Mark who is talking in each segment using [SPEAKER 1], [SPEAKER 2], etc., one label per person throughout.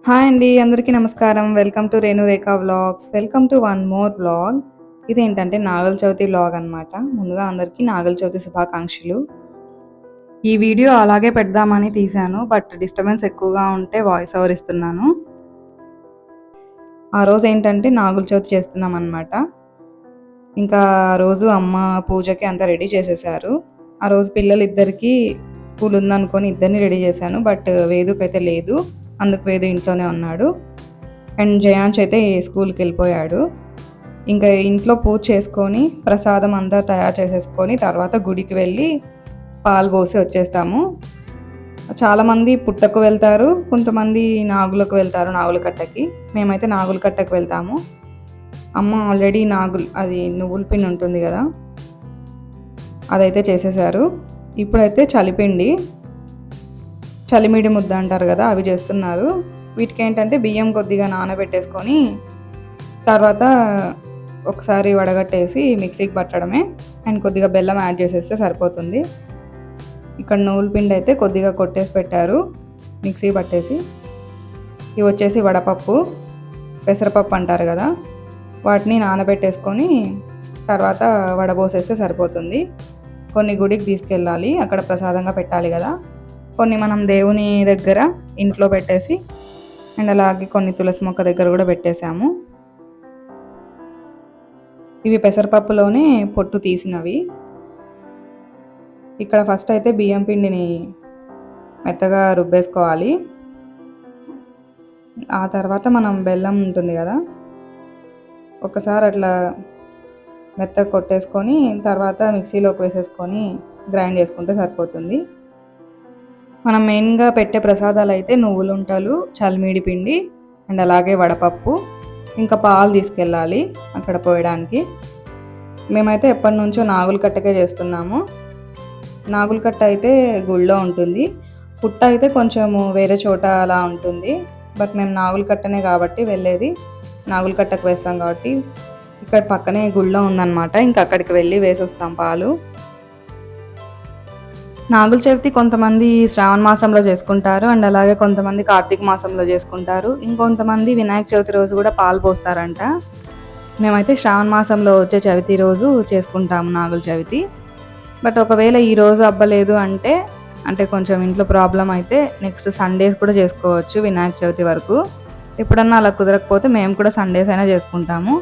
[SPEAKER 1] Hi అండి. అందరికీ నమస్కారం. Welcome to Renurekha vlogs. Welcome to one more vlog. ఇదేంటంటే నాగుల చవితి వ్లాగ్ అనమాట. ముందుగా అందరికీ నాగుల చవితి శుభాకాంక్షలు. ఈ వీడియో అలాగే పెడదామని తీశాను. బట్ డిస్టర్బెన్స్ ఎక్కువగా ఉంటే వాయిస్ ఓవర్ ఇస్తున్నాను. ఆ రోజు ఏంటంటే నాగుల చవితి చేస్తున్నాం అనమాట. ఇంకా ఆ రోజు అమ్మ పూజకి అంతా రెడీ చేసేసారు. ఆ రోజు పిల్లలిద్దరికీ స్కూల్ ఉందనుకొని ఇద్దరిని రెడీ చేశాను. బట్ వేదుకైతే లేదు. అందుకు వేదు ఇంట్లోనే ఉన్నాడు. అండ్ జయాంష్ అయితే స్కూల్కి వెళ్ళిపోయాడు. ఇంకా ఇంట్లో పూజ చేసుకొని ప్రసాదం అంతా తయారు చేసేసుకొని తర్వాత గుడికి వెళ్ళి పాలు పోసి వచ్చేస్తాము. చాలామంది పుట్టకు వెళ్తారు, కొంతమంది నాగులకు వెళ్తారు, నాగుల కట్టకి. మేమైతే నాగుల కట్టకు వెళ్తాము. అమ్మ ఆల్రెడీ అది నువ్వుల పిండి ఉంటుంది కదా, అదైతే చేసేసారు. ఇప్పుడైతే చలిపిండి, చలిమిడి ముద్ద అంటారు కదా, అవి చేస్తున్నారు. వీటికి ఏంటంటే బియ్యం కొద్దిగా నానబెట్టేసుకొని తర్వాత ఒకసారి వడగట్టేసి మిక్సీకి పట్టడమే. అండ్ కొద్దిగా బెల్లం యాడ్ చేసేస్తే సరిపోతుంది. ఇక్కడ నువ్వుల పిండి అయితే కొద్దిగా కొట్టేసి పెట్టారు మిక్సీ పట్టేసి. ఇవి వచ్చేసి వడపప్పు, పెసరపప్పు అంటారు కదా, వాటిని నానబెట్టేసుకొని తర్వాత వడబోసేస్తే సరిపోతుంది. కొన్ని గుడికి తీసుకెళ్ళాలి, అక్కడ ప్రసాదంగా పెట్టాలి కదా. కొన్ని మనం దేవుని దగ్గర ఇంట్లో పెట్టేసి అండ్ అలాగే కొన్ని తులసి మొక్క దగ్గర కూడా పెట్టేశాము. ఇవి పెసరపప్పులోనే పొట్టు తీసినవి. ఇక్కడ ఫస్ట్ అయితే బియ్యం పిండిని మెత్తగా రుబ్బేసుకోవాలి. ఆ తర్వాత మనం బెల్లం ఉంటుంది కదా, ఒకసారి అట్లా మెత్తగా కొట్టేసుకొని తర్వాత మిక్సీలోకి వేసేసుకొని గ్రైండ్ చేసుకుంటే సరిపోతుంది. మనం మెయిన్గా పెట్టే ప్రసాదాలు అయితే నువ్వులుంటలు, చల్మిడి పిండి అండ్ అలాగే వడపప్పు, ఇంకా పాలు తీసుకెళ్ళాలి అక్కడ పోయడానికి. మేమైతే ఎప్పటి నుంచో నాగుల కట్టకే చేస్తున్నాము. నాగుల కట్ట అయితే గుళ్ళో ఉంటుంది, పుట్ట అయితే కొంచెము వేరే చోట అలా ఉంటుంది. బట్ మేము నాగుల కట్టనే కాబట్టి వెళ్ళేది, నాగుల కట్టకు వేస్తాం కాబట్టి ఇక్కడ పక్కనే గుళ్ళో ఉందన్నమాట. ఇంకా అక్కడికి వెళ్ళి వేసొస్తాం పాలు. నాగుల చవితి కొంతమంది శ్రావణ మాసంలో చేసుకుంటారు అండ్ అలాగే కొంతమంది కార్తీక మాసంలో చేసుకుంటారు. ఇంకొంతమంది వినాయక చవితి రోజు కూడా పాలు పోస్తారంట. మేమైతే శ్రావణ మాసంలో వచ్చే చవితి రోజు చేసుకుంటాము నాగుల చవితి. బట్ ఒకవేళ ఈ రోజు అవ్వలేదు అంటే కొంచెం ఇంట్లో ప్రాబ్లం అయితే నెక్స్ట్ సండేస్ కూడా చేసుకోవచ్చు వినాయక చవితి వరకు. ఎప్పుడన్నా అలా కుదరకపోతే మేము కూడా సండేస్ అయినా చేసుకుంటాము.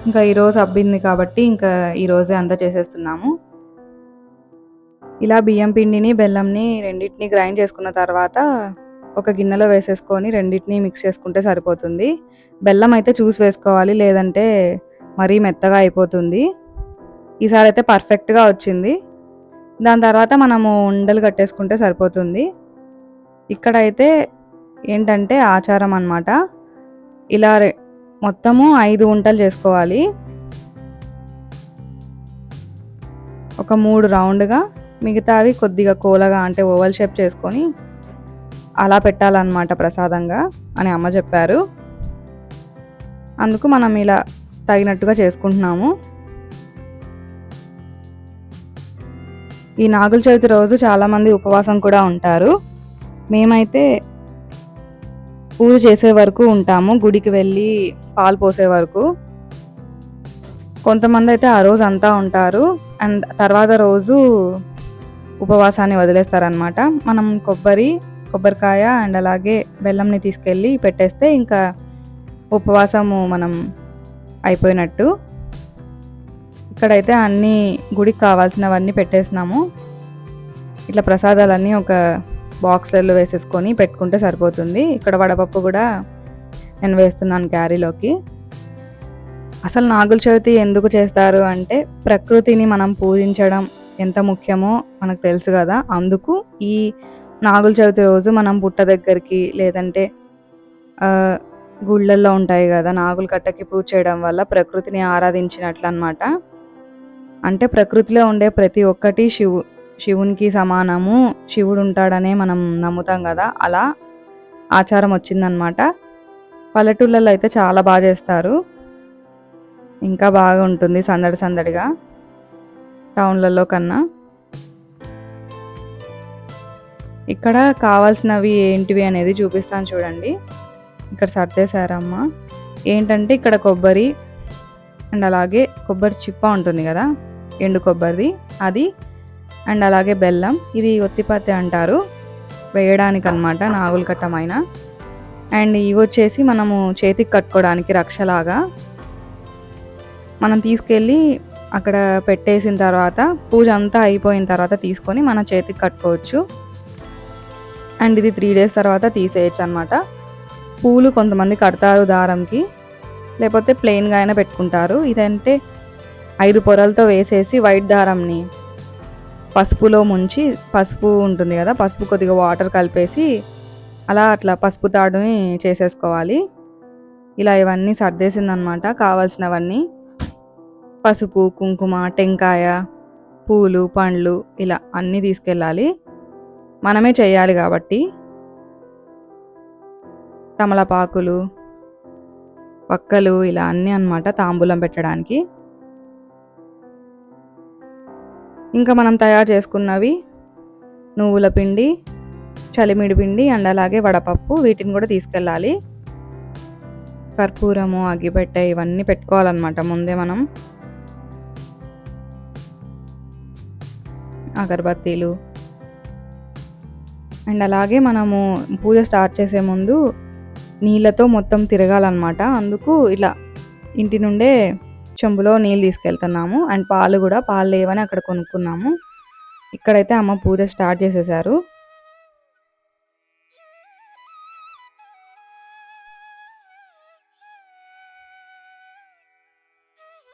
[SPEAKER 1] ఇంకా ఈరోజు అబ్బింది కాబట్టి ఇంకా ఈరోజే అంతా చేసేస్తున్నాము. ఇలా బియ్యం పిండిని బెల్లంని రెండింటిని గ్రైండ్ చేసుకున్న తర్వాత ఒక గిన్నెలో వేసేసుకొని రెండింటిని మిక్స్ చేసుకుంటే సరిపోతుంది. బెల్లం అయితే చూసి వేసుకోవాలి, లేదంటే మరీ మెత్తగా అయిపోతుంది. ఈసారి అయితే పర్ఫెక్ట్గా వచ్చింది. దాని తర్వాత మనము ఉండలు కట్టేసుకుంటే సరిపోతుంది. ఇక్కడైతే ఏంటంటే ఆచారం అన్నమాట, ఇలా మొత్తము 5 ఉంటలు చేసుకోవాలి. ఒక 3 రౌండ్గా, మిగతావి కొద్దిగా కోలగా అంటే ఓవల్ షేప్ చేసుకొని అలా పెట్టాలన్నమాట ప్రసాదంగా అని అమ్మ చెప్పారు. అందుకు మనం ఇలా తగినట్టుగా చేసుకుంటున్నాము. ఈ నాగుల చవితి రోజు చాలామంది ఉపవాసం కూడా ఉంటారు. మేమైతే పూజ చేసే వరకు ఉంటాము, గుడికి వెళ్ళి పాలు పోసే వరకు. కొంతమంది అయితే ఆ రోజు అంతా ఉంటారు అండ్ తర్వాత రోజు ఉపవాసాన్ని వదిలేస్తారనమాట. మనం కొబ్బరికాయ అండ్ అలాగే బెల్లంని తీసుకెళ్ళి పెట్టేస్తే ఇంకా ఉపవాసము మనం అయిపోయినట్టు. ఇక్కడైతే అన్నీ గుడికి కావాల్సినవన్నీ పెట్టేసినాము. ఇట్లా ప్రసాదాలన్నీ ఒక బాక్స్లలో వేసేసుకొని పెట్టుకుంటే సరిపోతుంది. ఇక్కడ వడపప్పు కూడా నేను వేస్తున్నాను క్యారీలోకి. అసలు నాగుల చవితి ఎందుకు చేస్తారు అంటే ప్రకృతిని మనం పూజించడం ఎంత ముఖ్యమో మనకు తెలుసు కదా. అందుకు ఈ నాగుల చవితి రోజు మనం పుట్ట దగ్గరికి లేదంటే గుళ్ళల్లో ఉంటాయి కదా, నాగుల కట్టకి పూజ చేయడం వల్ల ప్రకృతిని ఆరాధించినట్లు అన్నమాట. అంటే ప్రకృతిలో ఉండే ప్రతి ఒక్కటి శివునికి సమానము, శివుడు ఉంటాడనే మనం నమ్ముతాం కదా, అలా ఆచారం వచ్చిందనమాట. పల్లెటూళ్ళలో అయితే చాలా బాగా చేస్తారు, ఇంకా బాగా ఉంటుంది సందడి సందడిగా టౌన్లలో కన్నా. ఇక్కడ కావాల్సినవి ఏంటివి అనేది చూపిస్తాను చూడండి. ఇక్కడ సర్దేశారమ్మ. ఏంటంటే ఇక్కడ కొబ్బరి అండ్ అలాగే కొబ్బరి చిప్ప ఉంటుంది కదా, ఎండు కొబ్బరిది అది, అండ్ అలాగే బెల్లం. ఇది ఒత్తిపత్తి అంటారు వేయడానికి అనమాట, నాగుల కట్టమైన. అండ్ ఇవి వచ్చేసి మనము చేతికి కట్టుకోవడానికి రక్షలాగా మనం తీసుకెళ్ళి అక్కడ పెట్టేసిన తర్వాత పూజ అంతా అయిపోయిన తర్వాత తీసుకొని మన చేతికి కట్టుకోవచ్చు. అండ్ ఇది 3 days తర్వాత తీసేయచ్చు అనమాట. పూలు కొంతమంది కడతారు దారంకి, లేకపోతే ప్లెయిన్గా అయినా పెట్టుకుంటారు. ఇదంటే 5 పొరలతో వేసేసి వైట్ దారంని పసుపులో ముంచి, పసుపు ఉంటుంది కదా, పసుపు కొద్దిగా వాటర్ కలిపేసి అట్లా పసుపు తాడుని చేసేసుకోవాలి. ఇలా ఇవన్నీ సర్దేసిందనమాట. కావాల్సినవన్నీ పసుపు, కుంకుమ, టెంకాయ, పూలు, పండ్లు ఇలా అన్నీ తీసుకెళ్ళాలి. మనమే చేయాలి కాబట్టి. తమలపాకులు, పక్కలు ఇలా అన్నీ అనమాట తాంబూలం పెట్టడానికి. ఇంకా మనం తయారు చేసుకున్నవి నువ్వుల పిండి, చలిమిడి పిండి అండ్ అలాగే వడపప్పు, వీటిని కూడా తీసుకెళ్ళాలి. కర్పూరము, అగ్గిపెట్టె ఇవన్నీ పెట్టుకోవాలన్నమాట ముందే మనం. అగరబత్తీలు అండ్ అలాగే మనము పూజ స్టార్ట్ చేసే ముందు నీళ్ళతో మొత్తం తిరగాలన్నమాట. అందుకు ఇలా ఇంటి నుండే చెంబులో నీళ్ళు తీసుకెళ్తున్నాము. అండ్ పాలు కూడా, పాలు లేవని అక్కడ కొనుక్కున్నాము. ఇక్కడైతే అమ్మ పూజ స్టార్ట్ చేసేసారు.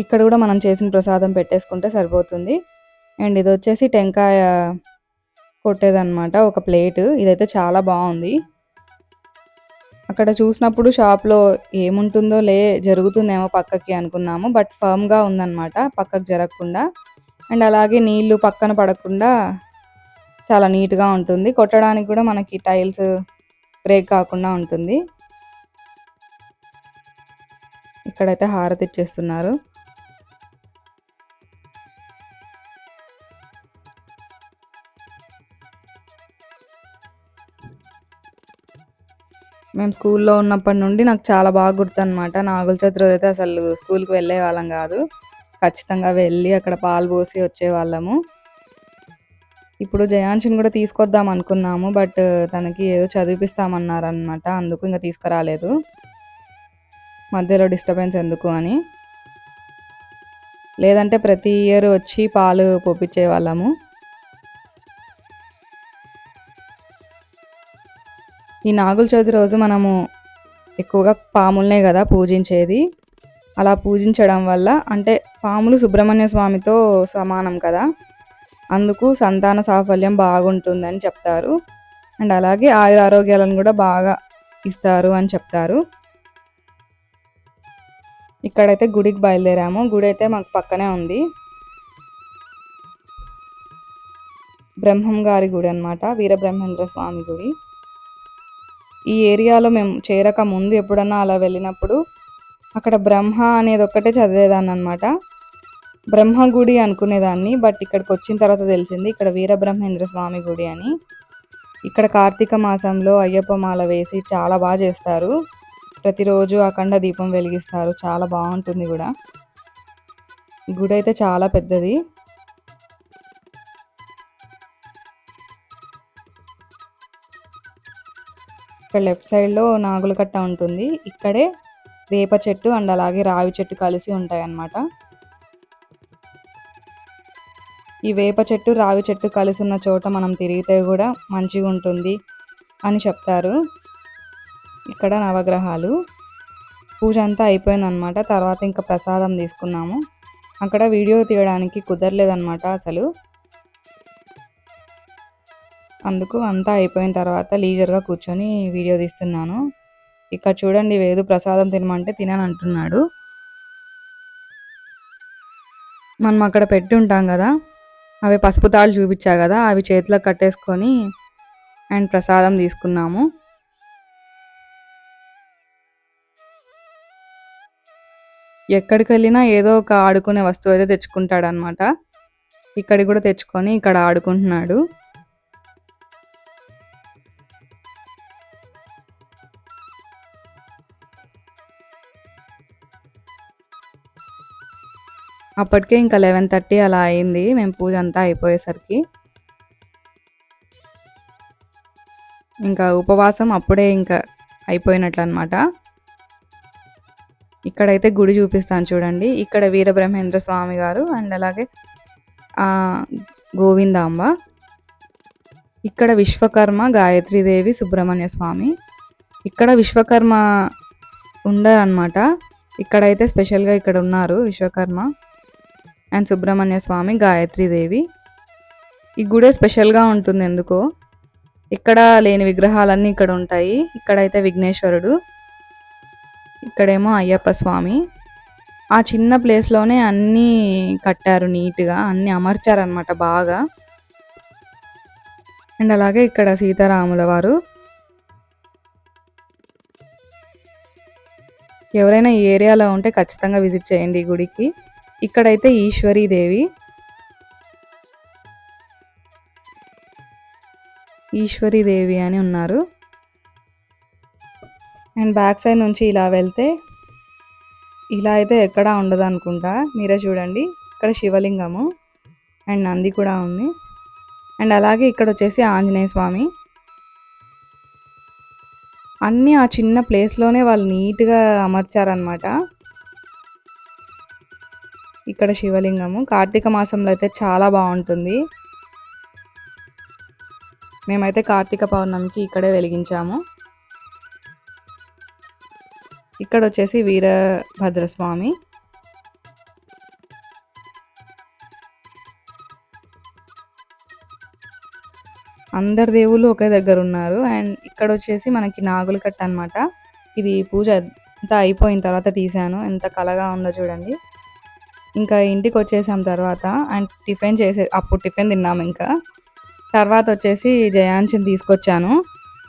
[SPEAKER 1] ఇక్కడ కూడా మనం చేసిన ప్రసాదం పెట్టేసుకుంటే సరిపోతుంది. అండ్ ఇది వచ్చేసి టెంకాయ కొట్టేదన్నమాట, ఒక ప్లేట్. ఇదైతే చాలా బాగుంది. అక్కడ చూసినప్పుడు షాప్లో ఏముంటుందో జరుగుతుందేమో పక్కకి అనుకున్నాము, బట్ ఫర్మ్గా ఉందన్నమాట, పక్కకు జరగకుండా. అండ్ అలాగే నీళ్లు పక్కన పడకుండా చాలా నీట్గా ఉంటుంది. కొట్టడానికి కూడా మనకి టైల్స్ బ్రేక్ కాకుండా ఉంటుంది. ఇక్కడైతే హారతి ఇచ్చేస్తున్నారు. మేము స్కూల్లో ఉన్నప్పటి నుండి నాకు చాలా బాగా గుర్తనమాట. నాగుల చవితి రోజు అయితే అసలు స్కూల్కి వెళ్ళే వాళ్ళం కాదు, ఖచ్చితంగా వెళ్ళి అక్కడ పాలు పోసి వచ్చేవాళ్ళము. ఇప్పుడు జయాంశిని కూడా తీసుకొద్దాం అనుకున్నాము, బట్ తనకి ఏదో చదివిపిస్తామన్నారనమాట, అందుకు ఇంకా తీసుకురాలేదు, మధ్యలో డిస్టర్బెన్స్ ఎందుకు అని. లేదంటే ప్రతి ఇయర్ వచ్చి పాలు పోపించే వాళ్ళము. ఈ నాగుల చవితి రోజు మనము ఎక్కువగా పాములనే కదా పూజించేది. అలా పూజించడం వల్ల, అంటే పాములు సుబ్రహ్మణ్య స్వామితో సమానం కదా, అందుకు సంతాన సాఫల్యం బాగుంటుందని చెప్తారు. అండ్ అలాగే ఆరోగ్యాలను కూడా బాగా ఇస్తారు అని చెప్తారు. ఇక్కడైతే గుడికి బయలుదేరాము. గుడి అయితే మాకు పక్కనే ఉంది, బ్రహ్మం గారి గుడి అనమాట, వీరబ్రహ్మేంద్ర స్వామి గుడి. ఈ ఏరియాలో మేము చేరక ముందు ఎప్పుడన్నా అలా వెళ్ళినప్పుడు అక్కడ బ్రహ్మ అనేది ఒక్కటే చదివేదాన్ని అనమాట, బ్రహ్మ గుడి అనుకునేదాన్ని. బట్ ఇక్కడికి వచ్చిన తర్వాత తెలిసింది ఇక్కడ వీరబ్రహ్మేంద్ర స్వామి గుడి అని. ఇక్కడ కార్తీక మాసంలో అయ్యప్ప మాల వేసి చాలా బాగా చేస్తారు. ప్రతిరోజు అఖండ దీపం వెలిగిస్తారు, చాలా బాగుంటుంది కూడా. గుడి అయితే చాలా పెద్దది. ఇక్కడ లెఫ్ట్ సైడ్లో నాగుల కట్ట ఉంటుంది. ఇక్కడే వేప చెట్టు అండ్ అలాగే రావి చెట్టు కలిసి ఉంటాయి అన్నమాట. ఈ వేప చెట్టు, రావి చెట్టు కలిసి ఉన్న చోట మనం తిరిగితే కూడా మంచిగా ఉంటుంది అని చెప్తారు. ఇక్కడ నవగ్రహాలు. పూజ అంతా అయిపోయిందనమాట. తర్వాత ఇంకా ప్రసాదం తీసుకున్నాము. అక్కడ వీడియో తీయడానికి కుదరలేదన్నమాట అసలు, అందుకు అంతా అయిపోయిన తర్వాత లీజర్గా కూర్చొని వీడియో తీస్తున్నాను. ఇక్కడ చూడండి, వేదు ప్రసాదం తినమంటే తినని అంటున్నాడు. మనం అక్కడ పెట్టి ఉంటాం కదా, అవి పసుపు తాళ్ళు చూపించా కదా, అవి చేతిలో కట్టేసుకొని అండ్ ప్రసాదం తీసుకున్నాము. ఎక్కడికి వెళ్ళినా ఏదో ఒక ఆడుకునే వస్తువు అయితే తెచ్చుకుంటాడు అనమాట. ఇక్కడికి కూడా తెచ్చుకొని ఇక్కడ ఆడుకుంటున్నాడు. అప్పటికే ఇంకా 11:30 అలా అయింది మేము పూజ అంతా అయిపోయేసరికి. ఇంకా ఉపవాసం అప్పుడే ఇంకా అయిపోయినట్లనమాట. ఇక్కడైతే గుడి చూపిస్తాను చూడండి. ఇక్కడ వీరబ్రహ్మేంద్ర స్వామి గారు అండ్ అలాగే గోవిందాంబ. ఇక్కడ విశ్వకర్మ, గాయత్రీదేవి, సుబ్రహ్మణ్య స్వామి. ఇక్కడ విశ్వకర్మ ఉండరనమాట. ఇక్కడైతే స్పెషల్గా ఇక్కడ ఉన్నారు విశ్వకర్మ అండ్ సుబ్రహ్మణ్య స్వామి, గాయత్రీదేవి. ఈ గుడే స్పెషల్గా ఉంటుంది ఎందుకో. ఇక్కడ లేని విగ్రహాలన్నీ ఇక్కడ ఉంటాయి. ఇక్కడైతే విఘ్నేశ్వరుడు, ఇక్కడేమో అయ్యప్ప స్వామి. ఆ చిన్న ప్లేస్లోనే అన్నీ కట్టారు నీట్గా, అన్నీ అమర్చారనమాట బాగా. అండ్ అలాగే ఇక్కడ సీతారాముల వారు. ఎవరైనా ఈ ఏరియాలో ఉంటే ఖచ్చితంగా విజిట్ చేయండి ఈ గుడికి. ఇక్కడైతే ఈశ్వరీదేవి, ఈశ్వరీదేవి అని ఉన్నారు. అండ్ బ్యాక్ సైడ్ నుంచి ఇలా వెళ్తే ఇలా అయితే ఎక్కడా ఉండదు అనుకుంటా, మీరే చూడండి. ఇక్కడ శివలింగము అండ్ నంది కూడా ఉంది. అండ్ అలాగే ఇక్కడ వచ్చేసి ఆంజనేయ స్వామి. అన్నీ ఆ చిన్న ప్లేస్లోనే వాళ్ళు నీట్గా అమర్చారనమాట. ఇక్కడ శివలింగము కార్తీక మాసంలో అయితే చాలా బాగుంటుంది. మేమైతే కార్తీక పౌర్ణమికి ఇక్కడే వెలిగించాము. ఇక్కడ వచ్చేసి వీరభద్రస్వామి. అందరు దేవుళ్ళు ఒకే దగ్గర ఉన్నారు. అండ్ ఇక్కడ వచ్చేసి మనకి నాగుల కట్ట అనమాట. ఇది పూజ అంతా అయిపోయిన తర్వాత తీసాను. ఎంత కళగా ఉందో చూడండి. ఇంకా ఇంటికి వచ్చేసాం తర్వాత అండ్ అప్పుడు టిఫిన్ తిన్నాము. ఇంకా తర్వాత వచ్చేసి జయాంశని తీసుకొచ్చాను.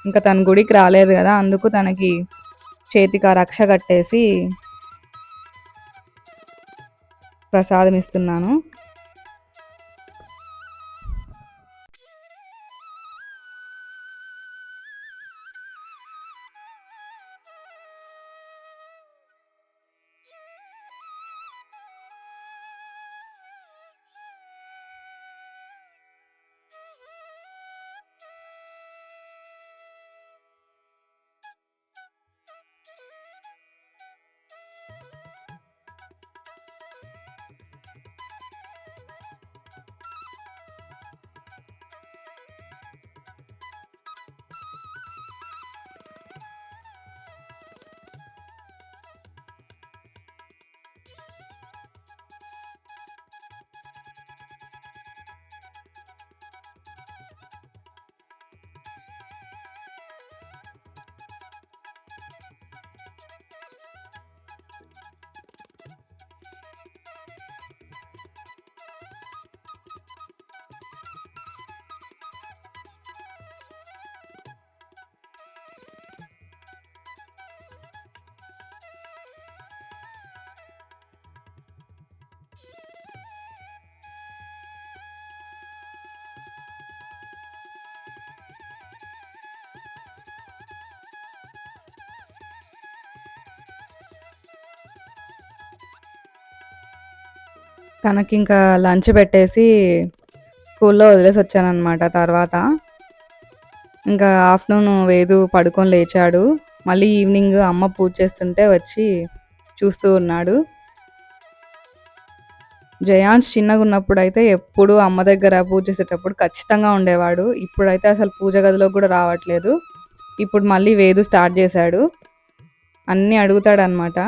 [SPEAKER 1] ఇంకా తన గుడికి రాలేదు కదా, అందుకు తనకి చేతికి ఆ రక్ష కట్టేసి ప్రసాదం ఇస్తున్నాను. తనకి ఇంకా లంచ్ పెట్టేసి స్కూల్లో వదిలేసి వచ్చానమాట. తర్వాత ఇంకా ఆఫ్టర్నూన్ వేదు పడుకొని లేచాడు. మళ్ళీ ఈవినింగ్ అమ్మ పూజ చేస్తుంటే వచ్చి చూస్తూ ఉన్నాడు. జయాంష్ చిన్నగా ఉన్నప్పుడు అయితే ఎప్పుడు అమ్మ దగ్గర పూజ చేసేటప్పుడు ఖచ్చితంగా ఉండేవాడు. ఇప్పుడైతే అసలు పూజ గదిలోకి కూడా రావట్లేదు. ఇప్పుడు మళ్ళీ వేదు స్టార్ట్ చేశాడు. అన్నీ అడుగుతాడనమాట.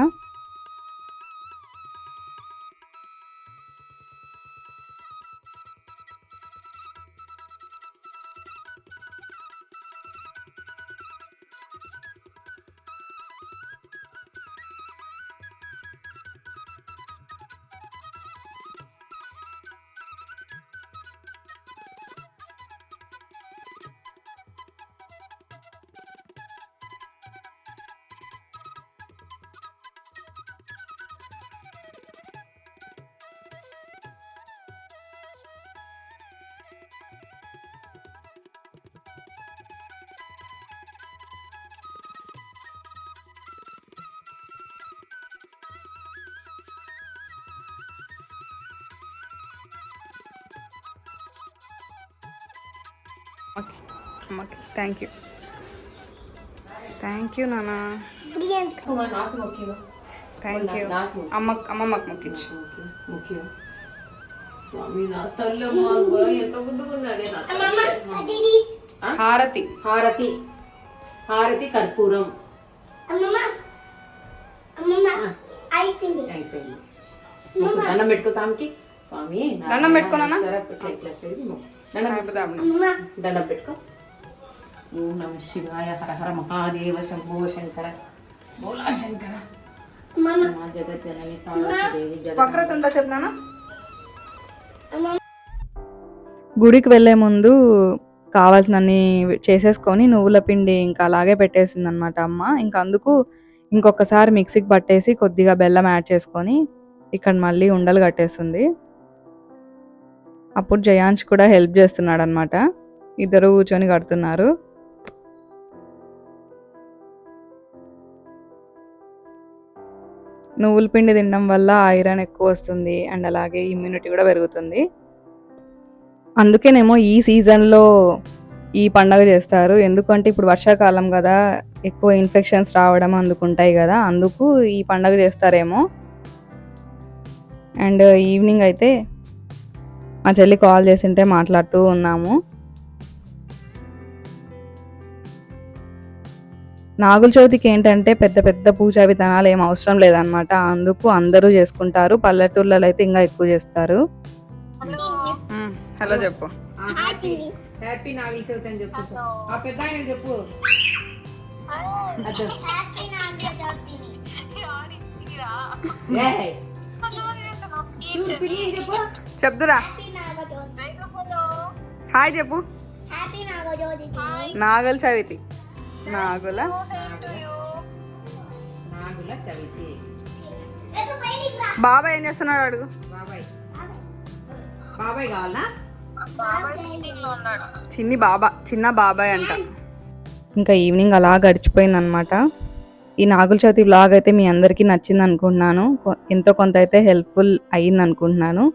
[SPEAKER 1] ఓకే అమ్మకి థ్యాంక్ యూ నాన్న. థ్యాంక్ యూ అమ్మమ్మకి మొక్కించు. హారతి
[SPEAKER 2] హారతి హారతి కర్పూరం అయిపోయింది. దండం పెట్టుకో స్వామికి. స్వామి
[SPEAKER 1] దండం పెట్టుకున్నా
[SPEAKER 2] దండం పెట్టుకో. ఓం నమ శివాయ హర హర మహాదేవ శంభో శంకర భోలా శంకర జగజ్జనని పార్వతీదేవి
[SPEAKER 1] వక్రత ఉందా చెప్పినానా. గుడికి వెళ్ళే ముందు కావాల్సినన్ని చేసేసుకొని నువ్వుల పిండి ఇంకా అలాగే పెట్టేసింది అనమాట అమ్మ. ఇంకా అందుకు ఇంకొకసారి మిక్సీకి పట్టేసి కొద్దిగా బెల్లం యాడ్ చేసుకొని ఇక్కడ మళ్ళీ ఉండలు కట్టేస్తుంది. అప్పుడు జయాంష్ కూడా హెల్ప్ చేస్తున్నాడు అనమాట. ఇద్దరు కూర్చొని కడుతున్నారు. నువ్వుల పిండి తినడం వల్ల ఐరన్ ఎక్కువ వస్తుంది అండ్ అలాగే ఇమ్యూనిటీ కూడా పెరుగుతుంది. అందుకేనేమో ఈ సీజన్లో ఈ పండగ చేస్తారు. ఎందుకంటే ఇప్పుడు వర్షాకాలం కదా, ఎక్కువ ఇన్ఫెక్షన్స్ రావడం అందుకుంటాయి కదా, అందుకు ఈ పండగ చేస్తారేమో. అండ్ ఈవినింగ్ అయితే మా చెల్లి కాల్ చేసింటే మాట్లాడుతూ ఉన్నాము. నాగుల చవితికి ఏంటంటే పెద్ద పెద్ద పూజా విధానాలు ఏం అవసరం లేదనమాట. అందుకు అందరూ చేసుకుంటారు. పల్లెటూళ్ళలో అయితే ఇంకా ఎక్కువ చేస్తారు. హలో చెప్పు.
[SPEAKER 2] హ్యాపీ నాగుల చవితి అని చెప్పు. ఆ పెద్ద ఆయన చెప్పు.
[SPEAKER 1] చెప్దురా. హాయ్ చెప్పు. నాగుల చవితి. నాగుల
[SPEAKER 2] చవితి.
[SPEAKER 1] బాబాయ్ ఏం చేస్తున్నాడు అడుగు.
[SPEAKER 2] బాబాయ్ కావాలనా?
[SPEAKER 1] చిన్న బాబాయ్ అంట. ఇంకా ఈవినింగ్ అలా గడిచిపోయింది అనమాట. ఈ నాగుల చవితి వ్లాగ్ అయితే మీ అందరికీ నచ్చింది అనుకుంటున్నాను. ఎంతో కొంత అయితే హెల్ప్ఫుల్ అయ్యింది అనుకుంటున్నాను.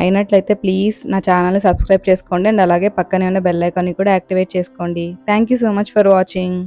[SPEAKER 1] అయినట్లయితే ప్లీజ్ నా ఛానల్ని సబ్స్క్రైబ్ చేసుకోండి అండ్ అలాగే పక్కనే ఉన్న బెల్ ఐకాన్ని కూడా యాక్టివేట్ చేసుకోండి. Thank you so much for watching.